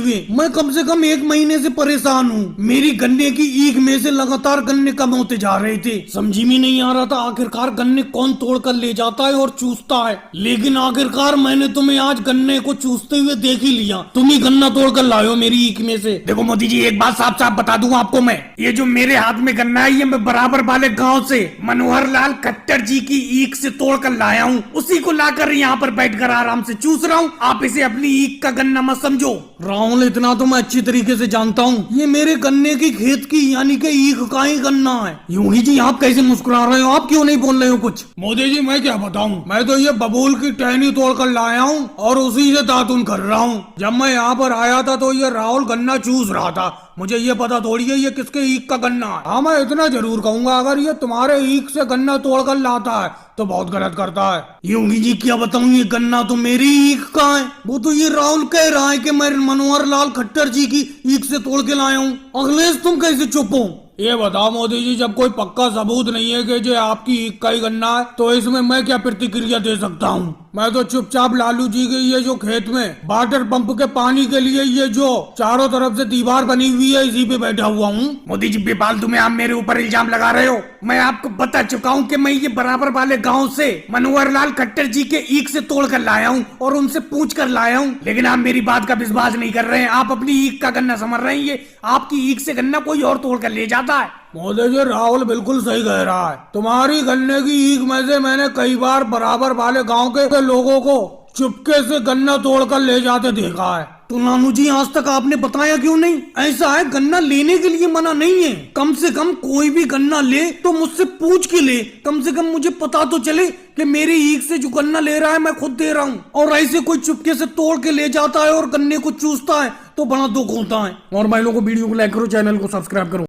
हुए। मैं कम से कम 1 महीने से परेशान हूँ। मेरी गन्ने की ईख में से लगातार गन्ने कम होते जा रहे थे। समझी में नहीं आ रहा था आखिरकार गन्ने कौन तोड़ कर ले जाता है और चूसता है। लेकिन आखिरकार मैंने तुम्हें आज गन्ने को चूसते हुए देख ही लिया। तुम ही गन्ना तोड़ कर लाए हो मेरी ईख में से। देखो मोदी जी, एक बात साफ साफ बता दूं आपको मैं, ये जो मेरे हाथ में गन्ना है ये मैं बराबर वाले गांव से मनोहर लाल खट्टर जी की ईख से तोड़ कर लाया हूँ। उसी को लाकर यहाँ पर बैठकर आराम से चूस रहा हूँ। आप इसे अपनी ईख का गन्ना मत समझो। राहुल, इतना तो मैं अच्छी तरीके से जानता हूँ, ये मेरे गन्ने की खेत की यानी कि ईख का ही गन्ना है। योगी जी, आप कैसे मुस्कुरा रहे हो? आप क्यों नहीं बोल रहे हो कुछ? मोदी जी, मैं क्या बताऊँ, मैं तो ये बबूल की टहनी तोड़ कर लाया हूँ और उसी से दातुन कर रहा हूँ। जब मैं यहाँ पर आया था तो ये राहुल गन्ना चूस रहा था। मुझे ये पता थोड़ी है ये किसके ईख का गन्ना है। हाँ, मैं इतना जरूर कहूंगा, अगर ये तुम्हारे ईख से गन्ना तोड़ कर लाता है तो बहुत गलत करता है। योगी जी, क्या बताऊं, ये गन्ना तो मेरी ईख का है। वो तो ये राहुल कह रहा है कि मैं मनोहर लाल खट्टर जी की ईख से तोड़ के लाया हूँ। अखिलेश, तुम कैसे चुप हो? ये बताओ मोदी जी, जब कोई पक्का सबूत नहीं है कि जो आपकी ईख का ही गन्ना है तो इसमें मैं क्या प्रतिक्रिया दे सकता हूँ? मैं तो चुपचाप लालू जी के ये जो खेत में वाटर पंप के पानी के लिए ये जो चारों तरफ से दीवार बनी हुई है इसी पे बैठा हुआ हूँ। मोदी जी, बेफालतू में आप मेरे ऊपर इल्जाम लगा रहे हो। मैं आपको बता चुका हूँ कि मैं ये बराबर वाले गाँव से मनोहर लाल खट्टर जी के ईख से तोड़ कर लाया हूँ और उनसे पूछ कर लाया हूँ। लेकिन आप मेरी बात का विश्वास नहीं कर रहे हैं। आप अपनी ईख का गन्ना समझ रहे हैं, ये आपकी ईख से गन्ना कोई और तोड़ कर ले जाता है। मोदी जी, राहुल बिल्कुल सही कह रहा है। तुम्हारी गन्ने की ईख में से मैंने कई बार बराबर वाले गांव के लोगों को चुपके से गन्ना तोड़कर ले जाते देखा है। तो नानू जी, आज तक आपने बताया क्यों नहीं? ऐसा है, गन्ना लेने के लिए मना नहीं है। कम से कम कोई भी गन्ना ले तो मुझसे पूछ के ले। कम से कम मुझे पता तो चले कि मेरी ईख से जो गन्ना ले रहा है मैं खुद दे रहा हूँ। और ऐसे कोई चुपके से तोड़ के ले जाता है और गन्ने को चूसता है तो बड़ा दुख होता है। और भाई लोगों को वीडियो को लाइक करो, चैनल को सब्सक्राइब करो।